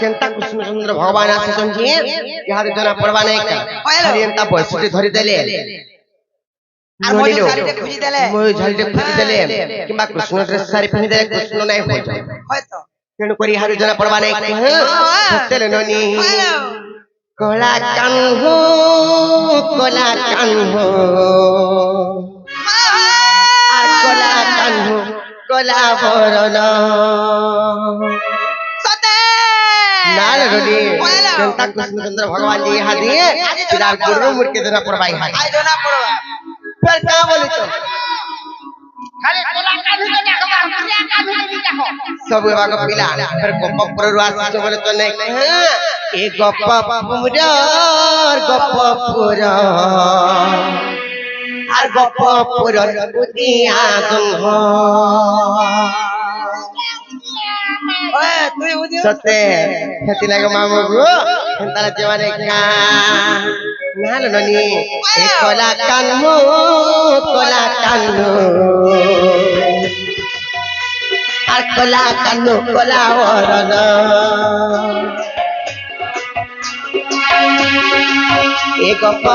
Kenta Krishnachandra भगवान आसीचन जी यार जना पड़वा नहीं का खाली एंता बसटे धरि देले আর মজু শাড়িতে খুঁজি দেলে মই ঝালিতে খুঁজি দেলে কিংবা কৃষ্ণ ড্রেস শাড়ি পিনি দেলে কৃষ্ণ নাই হই যায় হয়তো তেণু করি হারি जना पड़वा नहीं का সত্যেলে ননি কলা কানহো আর কলা কানহো কলা বরণ সতে नाल रोडी जनता कृष्णचंद्र भगवान जी यहाँ दिए फिर आप गुरु मुड़ के देना पड़वाई है আই দোনা পড়বা फिर क्या बोले तो খালি কোলা কানু কে দেখো ক্রিয়া কানু কে দেখো सब बाग पिला फिर गप पुरवास जो बोले तो नहीं ए गप पुर আর গপ পুরর উদিয়া জন্ম ওয়ে তুই বুঝি सत्य खेती लगे मामू गो तारा जवाने का नाल ननी ए कोला कान्हो আর কোলা কান্নো কোলা বরণ এ গপ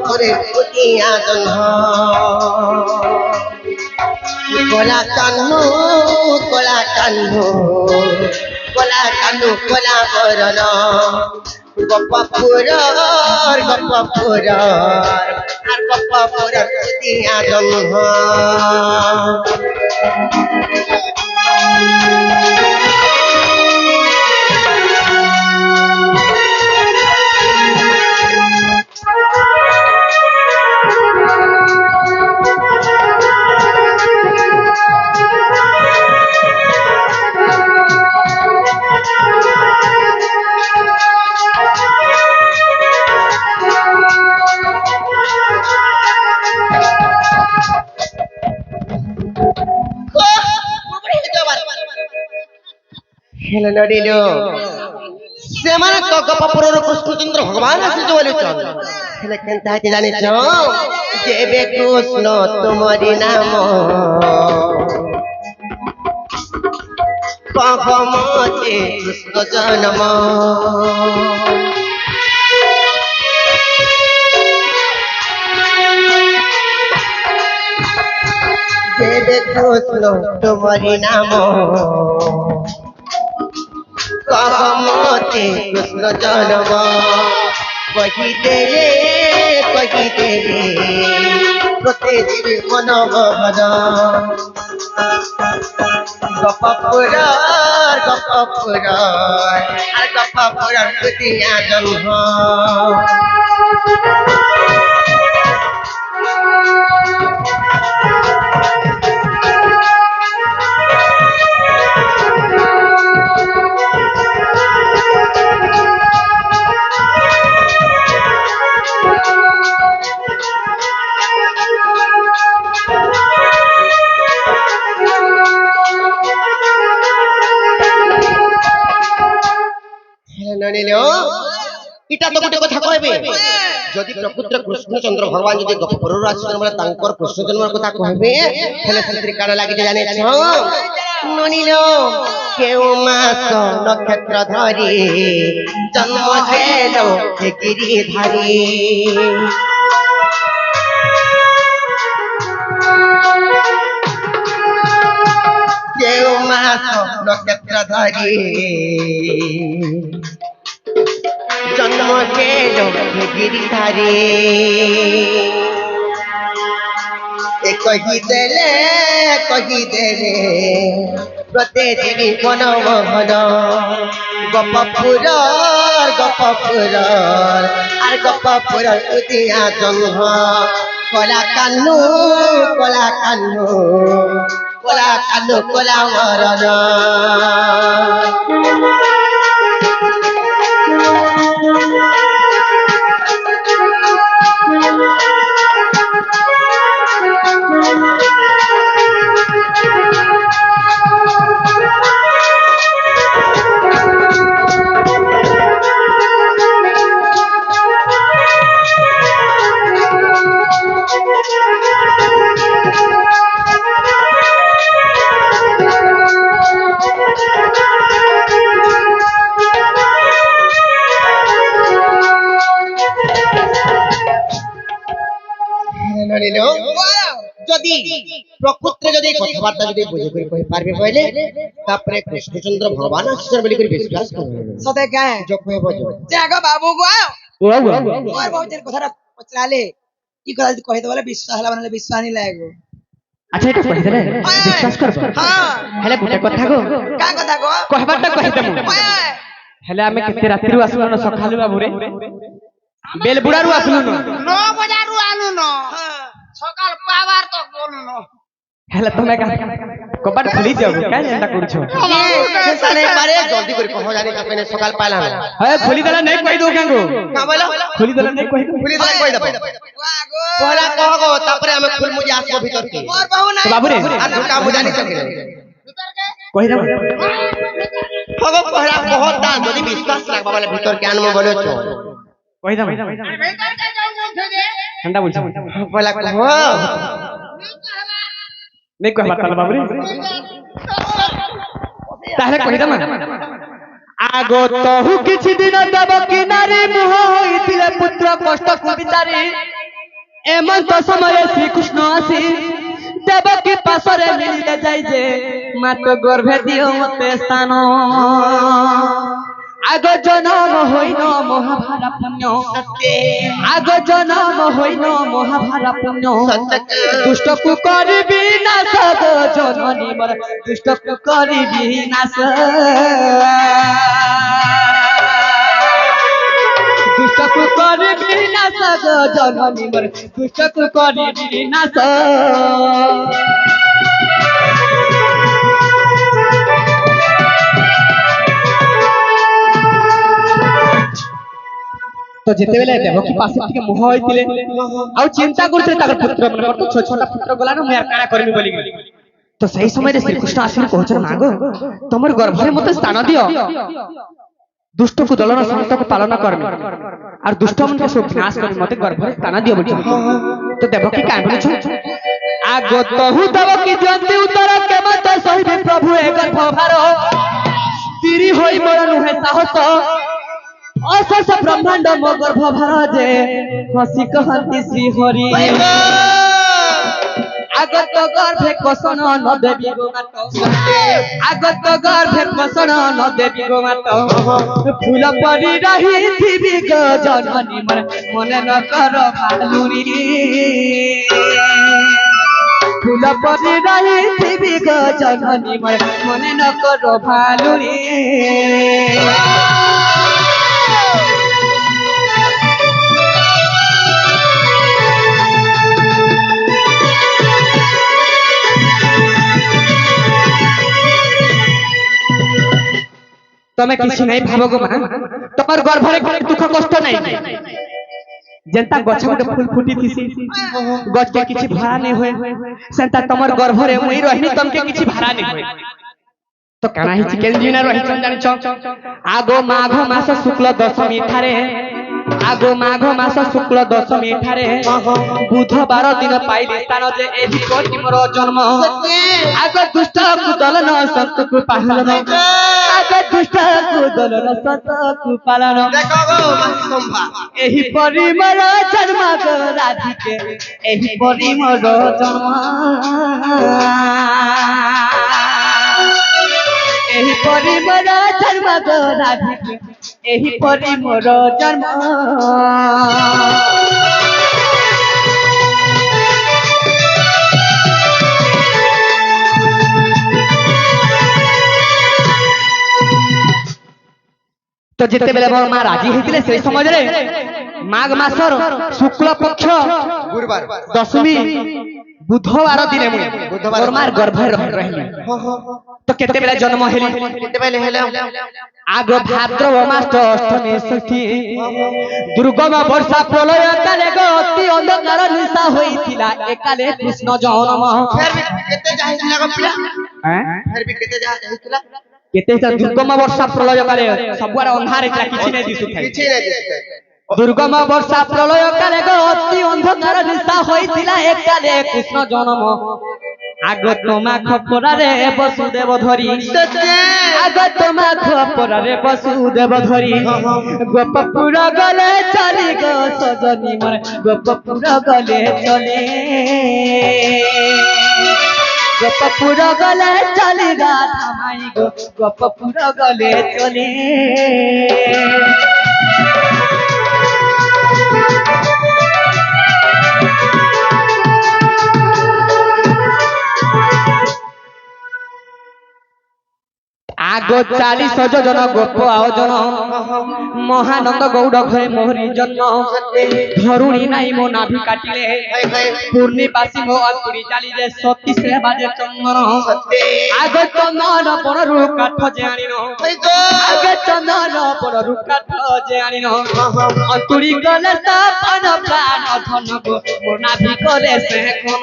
পুরে উদিয়া জন্ম কোলা কান্নো কোলা বরণ গপ পুরর আর গপ পুরর উদিয়া জন্ম हेलो नडीलो सेमाने गपपुरर कृष्णचंद्र भगवान आसी जो बोले चल हेले केनता है जानि छ जेबे कृष्ण तुम्हारी नाम कहमते कृष्ण जन्म जेबे कृष्ण तुम्हारी नाम कहमते कृष्ण जन्म कही देले प्रते जीवी मन भवन गपपुर उदिया जन्म इटा तो गोटे कथा कहबे जदि प्रकृत कृष्णचंद्र भगवान जदि गपपुरर आसीन बोले तांकर कृष्ण जन्म कथा कहबे हेले सेत्री काण लागि जाने छ ननिलो केउ मास नक्षत्र धरी जन्म हेलो गिरी धारी केउ मास नक्षत्र धरी जन्म हेलो गिरिधारी कही देले प्रते जीवी मन मोहन गपपुर আর गपपुर उदिया जन्म कोला कान्नु कोला मरण কଥାবার্তা যদি বুঝে করে কই পারবে কইলে তারপরে কৃষ্ণচন্দ্র ভগবান আসছেন বলি করে বিশ্বাস করবে সতে গায় যোগ হয়ে বজো যে আগো বাবু গো ও মোর বহুতের কথাটা পচরালে কি কথা যদি কইতে বলে বিশ্বাস হলা মানে বিশ্বাস নি লাগো আচ্ছা এটা কই দেলে বিশ্বাস করব হ্যাঁ হেলে গোটে কথা গো কা কথা গো কহবারটা কই দেমু হ্যাঁ হেলে আমি কেতে রাত্রিরু আসলু না সকালু বাবুরে বেল বুড়ারু আসলু না 9 বজারু আনু ন সকাল পাবার তো বলু ন হেলে তুমি কবাট খুলি যাও কাই এন্টা করছো সালে পারে জলদি করে কহ জানি তাকে সকাল পাইলাম হ্যাঁ খুলি দেলা নাই কই দো কাঙ্গো কা বলো খুলি দেলা নাই কই খুলি দিলে কই দেব আগো পহলা কহ গো তারপরে আমি ফুল মুজি আসবো ভিতর কি মোর বহু নাই তো বাবুরে আর ঢুকা মু জানি তো কি কই দাও হগো পহলা কহ তা যদি বিশ্বাস রাখবা বলে ভিতর কে আনমো বলেছো কই দাও ঠান্ডা বলছো পহলা কহ নেই কহবা তাহলে বাবুরে তাহলে কই দাও আগত হু কিছু দিন দেব কিনারে মুহ হইতিলে পুত্র কষ্ট কবিতারে এমন্ত সময়ে শ্রীকৃষ্ণ আসি দেবকী পাশরে মিলিলে যাই যে মাত গর্ভে দিও মতে স্থান আগ জনম হইন মহাভারা পুণ্য আগ জনম হইন মহাভারা পুণ্য দুষ্টকু করিবি নাশ গো জননী মর দুষ্টকু করিবি নাশ দুষ্টকু করিবি নাশ গো জননী মর দুষ্টকু করিবি নাশ তো যেতেবেলে দেবকী পাশে থেকে মোহ হইতিলে আউ চিন্তা করতে তার পুত্র মানে তো ছোট ছোট পুত্র গলা না মেয়ার কানা করবি বলি তো সেই সময় শ্রীকৃষ্ণ আসিলে কହୁଛন মাগো তোমার গর্ভরে মতে স্থান দিও দুষ্টকু দলন সন্তকু পালন করবে আর দুষ্ট মনকে সব নাশ করে মতে গর্ভরে স্থান দিও বলছো তো দেবকী কাই বলছো আগত হু দেবকী জন্তি উত্তর কেমত সহিবে প্রভু এ গর্ভ ভার তিরি হই মোর নুহে সাহস অশেষ ব্রহ্মাণ্ড মো গর্ভ ভার যে হসি কহন্তি শ্রী হরি আগত গর্ভে কোষণ ন দেবী গো মাত আগত গর্ভে কোষণ ন দেবী গো মাত ফুল পরি রহিথিবি গো জননী মন মনে ন কর ভালুরি ফুল পরি রহিথিবি গো জননী মন মনে ন কর ভালুরি তুমি কিছু নাই ভাবো গো মা তোমার গর্ভরে কোনো দুঃখ কষ্ট নাই যেনতা গছ মতে ফুল ফুটি থিসি গছকে কিছু ভাড়া নাই হয় সেনতা তোমার গর্ভরে মুই রহিনি তমকে কিছু ভাড়া নাই হয় তো কানা হি চিকেন জিনা রহিছন জানিছ আগো মাঘ মাস শুক্ল দশমী ঠারে আগো মাঘ মাস শুক্ল দশমী ঠারে বুধবার দিন পাইলি স্থান যে এহি কোটি মোর জন্ম আগো দুষ্ট কুদলন সন্তকু পালন আগো দুষ্ট কুদলন সন্তকু পালন দেখো গো মাসি সম্ভা এহি পরি মোর জন্ম গো রাধিকে এহি পরি মোর জন্ম এহি পরি মোর জন্ম গো রাধিকে এহি পরি মোর জন্ম তো যেতেবেলে মোর মা রাজি হইতিলে সেই সময়রে মাঘ মাসর শুক্ল পক্ষ গুরুবার দশমী বুধবার দিনে মুই মোর মার গর্ভে রহিলি তো কেতেবেলে জন্ম হেলি কেতে পাইলে হেলাম আগ ভাদ্রব মাস অষ্টমী ষষ্ঠী দুর্গম বর্ষা প্রলয় কালে গো অতি অন্ধকার নিশা হইছিলা একালে কৃষ্ণ জন্ম ফের भी কেতে যাইছিলা গো পিলা হ্যাঁ ফের भी কেতে যাইছিলা কেতে দুর্গম বর্ষা প্রলয় কালে ସବୁଆଡେ ଅନ୍ଧାର ହେଇଥିଲା କିଛି ନାଇଁ ଦିଶୁଥାଏ କିଛି নাই দিছে দুর্গম বর্ষা প্রলয় কালে গো অতি অন্ধকার নিশা হইছিলা একালে কৃষ্ণ জন্ম আগ তোমা খপরারে বসুদেব ধরি আগ তোমা খপরারে বসুদেব ধরি গোপপুর গলে চলি গো সজনী মর গোপপুর গলে চলে গোপপুর গলে চলে গাধা মাই গো গোপপুর গলে চলে আগো 40 জন গোপ আয়োজন মহানন্দ গৌড় ঘরে মোহরি জন্ম ধরুণী নাই মো নাভি কাটিলে পূর্ণিবাসী মো অন্তরি চালিলে সতী সে বাজে চন্দন আগে চন্দন পররু কাঠ যে আনিন আগে চন্দন পররু কাঠ যে আনিন অন্তরি গলে তাপন প্রাণ ধন গো মো নাভি করে সে কোন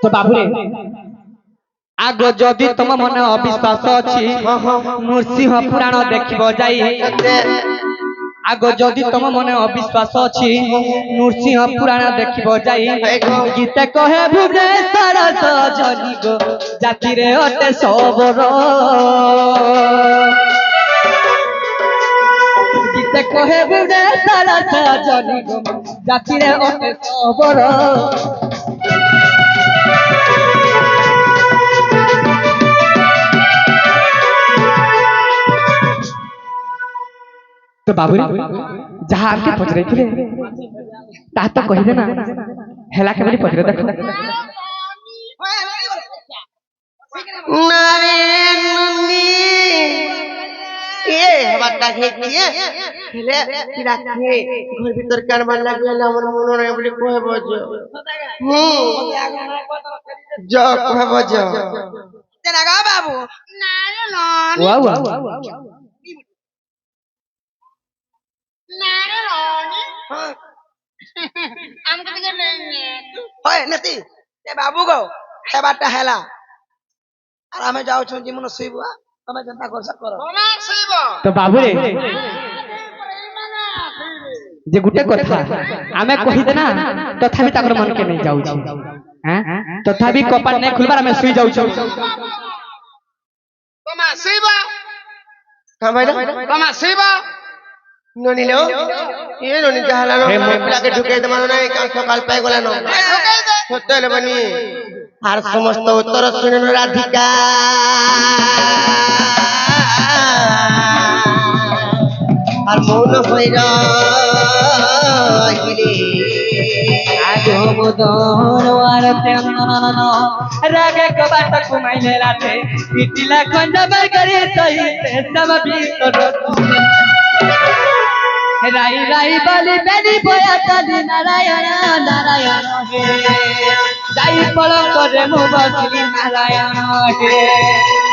তো বাবুরে আগ যদি তম মনে অবিশ্বাস অছি নৃসিংহ পুরাণ দেখিব যাই আগ যদি তম মনে অবিশ্বাস অছি নৃসিংহ পুরাণ দেখিব যাই গীতে কহে ভুবনেশ্বর সজনি গো জাতিরে অটে সবর গীতে কহে ভুবনেশ্বর সজনি গো জাতিরে অটে সবর তো বাবুরে যাহা আগে পচরাইছিলে তাহা তো কহিলে না হেলা কেবলি পচরে দেখো নারে নন্দি বাচ্চা খেয়েছি খেলে রাখে ঘর ভিতর কারবার লাগলে আমার মনে নয় বলে কহে বজ যা কহে বজ নাগা বাবু ওয়া ওয়া হয় নাতি এ বাবু গো হেবারটা হেলা আর আমি যাচ্ছি জীবন শুইব তুমি চিন্তা করছ করো তো বাবুরে যে গুটে কথা আমি কহিদে না তথাপি তাকর মনকে নেই যাউছি হ্যাঁ তথাপি কপাট নাই খুলবার আমি শুই যাউছি তোমা শিবা কামাইরা তোমা শিবা ননিলো এ ননি জাহালানো পিলাকে ঢুকে দে মানে নাই কাল সকাল পাই গলানো সত্য হলে বনি আর সমস্ত উত্তর শুনেন রাধিকা আর মৌন হইর রাগে কবাট কুমাইলে রাতে পিটিলা খঞ্জাবার করে সহিতে সব ভিতর রাই রাই বলি বেনি বয়া তালি নারায়ণ নারায়ণ হে যাই পড় করে মো বসলি নারায়ণ হে